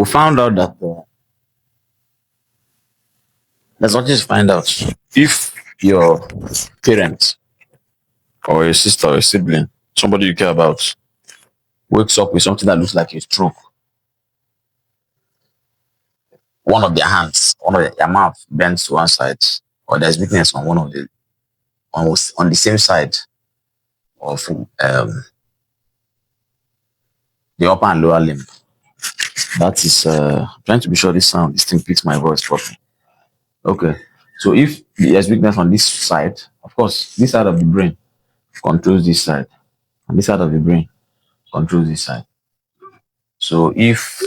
we found out that there's nothing to find out. If your parent or your sister or a sibling, somebody you care about, wakes up with something that looks like a stroke, one of their hands, one of their mouth bends to one side, or there's weakness on one of the on the same side of the upper and lower limb. That is trying to be sure this thing fits my voice properly. Okay. So if there's weakness on this side, of course, this side of the brain controls this side, and this side of the brain controls this side. So if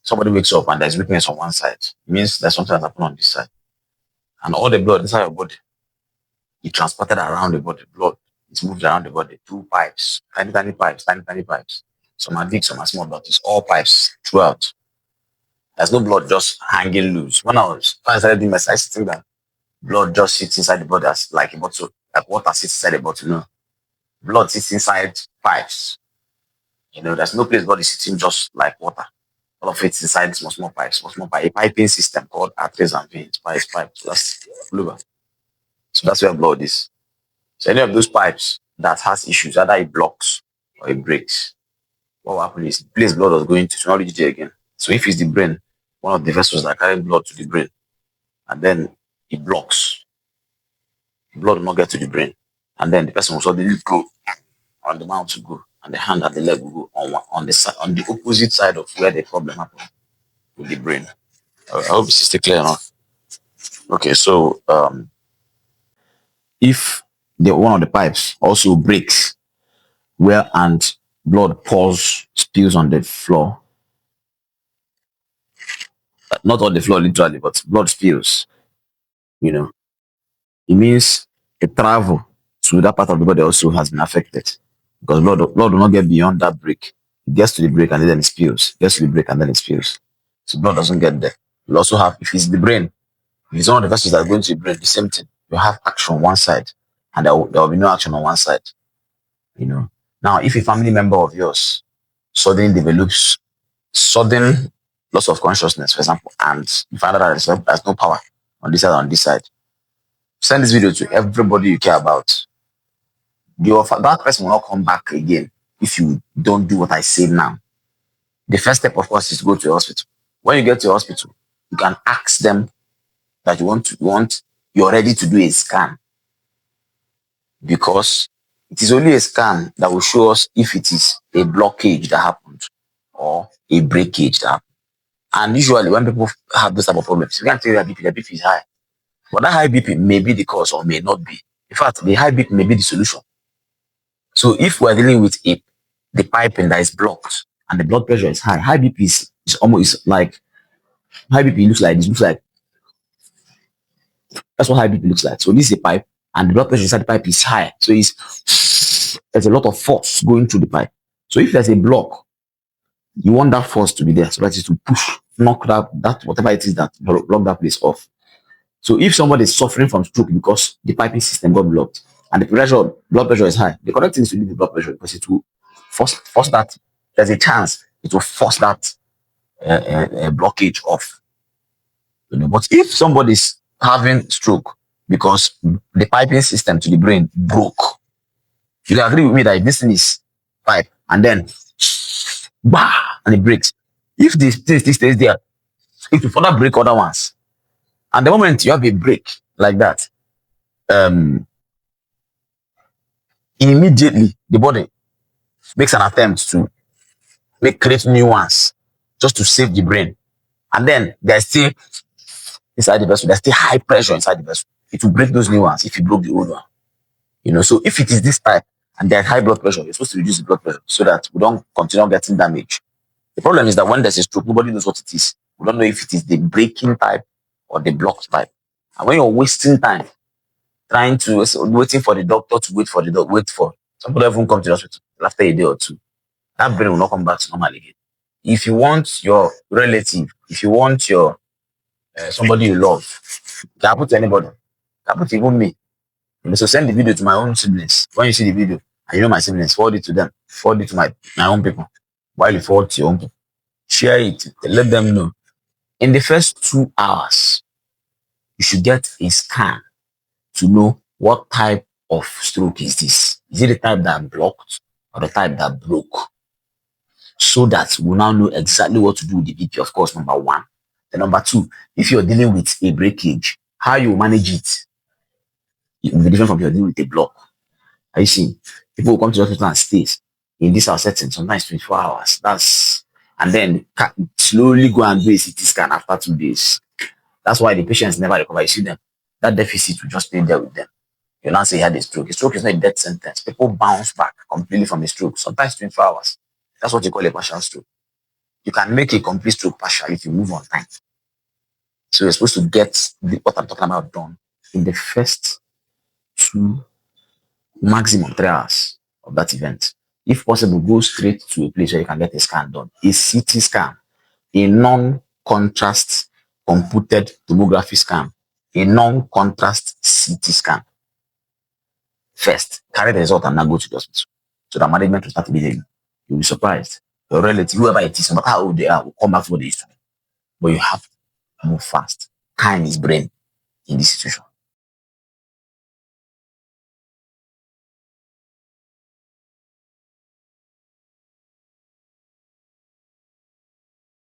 somebody wakes up and there's weakness on one side, it means there's something that happened on this side. And all the blood inside your body, it transported around the body. Blood is moved around the body through pipes, tiny, tiny pipes, tiny, tiny pipes. Some are big, some are small, but it's all pipes throughout. There's no blood just hanging loose. When I started doing my science, I think that blood just sits inside the body as like a bottle, like water sits inside the bottle. No, blood sits inside pipes. There's no place blood is sitting just like water. All of it's inside small, small pipes, a piping system called arteries and veins, pipes. So that's liver. So that's where blood is. So any of those pipes that has issues, either it blocks or it breaks, what will happen is the place blood was going to not reach there again. So if it's the brain, one of the vessels that carry blood to the brain, and then it blocks, the blood will not get to the brain, and then the person will suddenly go, on the mouth to go, and the hand and the leg will go on the side, on the opposite side of where the problem happened with the brain. I hope this is still clear enough. Okay, so if one of the pipes also breaks, and blood spills on the floor, not on the floor literally, but blood spills, it means the travel to that part of the body also has been affected, because blood will not get beyond that break. It gets to the break and then it spills. Gets to the break and then it spills. So blood doesn't get there. You'll also have, if it's the brain, if it's one of the vessels that are going to the brain, the same thing. You have action on one side and there will be no action on one side. Now, if a family member of yours suddenly develops sudden loss of consciousness, for example, and you find out that there's no power on this side or on this side, send this video to everybody you care about. That person will not come back again if you don't do what I say now. The first step, of course, is to go to the hospital. When you get to the hospital, you can ask them that you're ready to do a scan, because it is only a scan that will show us if it is a blockage that happened or a breakage that happened. And usually when people have this type of problems, you can't tell their BP is high. But that high BP may be the cause or may not be. In fact, the high BP may be the solution. So if we're dealing with the piping that is blocked and the blood pressure is high, high BP is almost like, high BP looks like this, that's what high BP looks like. So this is a pipe and the blood pressure inside the pipe is high. So there's a lot of force going through the pipe. So if there's a block, you want that force to be there, so that is to knock that whatever it is that block that place off. So if somebody is suffering from stroke because the piping system got blocked and the blood pressure is high, the correct thing is to leave the blood pressure, because it will force that. There's a chance it will force that blockage off. But if somebody is having stroke because the piping system to the brain broke, you agree with me that if this thing is pipe and then and it breaks, if this stays there, it will further break other ones. And the moment you have a break like that, immediately the body makes an attempt to create new ones just to save the brain. And then there's still inside the vessel, there's still high pressure inside the vessel. It will break those new ones if you broke the old one. So if it is this type and there's high blood pressure, you're supposed to reduce the blood pressure so that we don't continue getting damage. The problem is that when there's a stroke, nobody knows what it is. We don't know if it is the breaking type or the blocked type. And when you're wasting time waiting for the doctor to wait for some people even come to the hospital after a day or two, that brain will not come back to normal again. If you want your relative, if you want your somebody you love, it can happen to anybody. It can happen to even me. So send the video to my own siblings. When you see the video and you know my siblings, forward it to them. Forward it to my own people. While you forward to your own people. Share it. Let them know. In the first 2 hours, you should get a scan to know what type of stroke is this. Is it the type that blocked or the type that broke? So that we'll now know exactly what to do with the BP, of course, number one. Then number two, if you're dealing with a breakage, how you manage it will be different from if you're dealing with a block. Are you seeing? People will come to the hospital and stay in this our setting, sometimes 24 hours. And then slowly go and do a CT scan after 2 days. That's why the patients never recover. You see them, that deficit will just stay there with them. You now say he had a stroke. A stroke is not a death sentence. People bounce back completely from a stroke, sometimes 24 hours. That's what you call a partial stroke. You can make a complete stroke partial if you move on time. So you're supposed to get what I'm talking about done in the first 2, maximum 3 hours of that event. If possible, go straight to a place where you can get a scan done. A CT scan, a non-contrast computed tomography scan, a non-contrast CT scan. First, carry the result and now go to the hospital. So that management will start immediately. You'll be surprised. Your relative, whoever it is, no matter how old they are, will come back to what they used to do. But you have to move fast. Time is brain in this situation.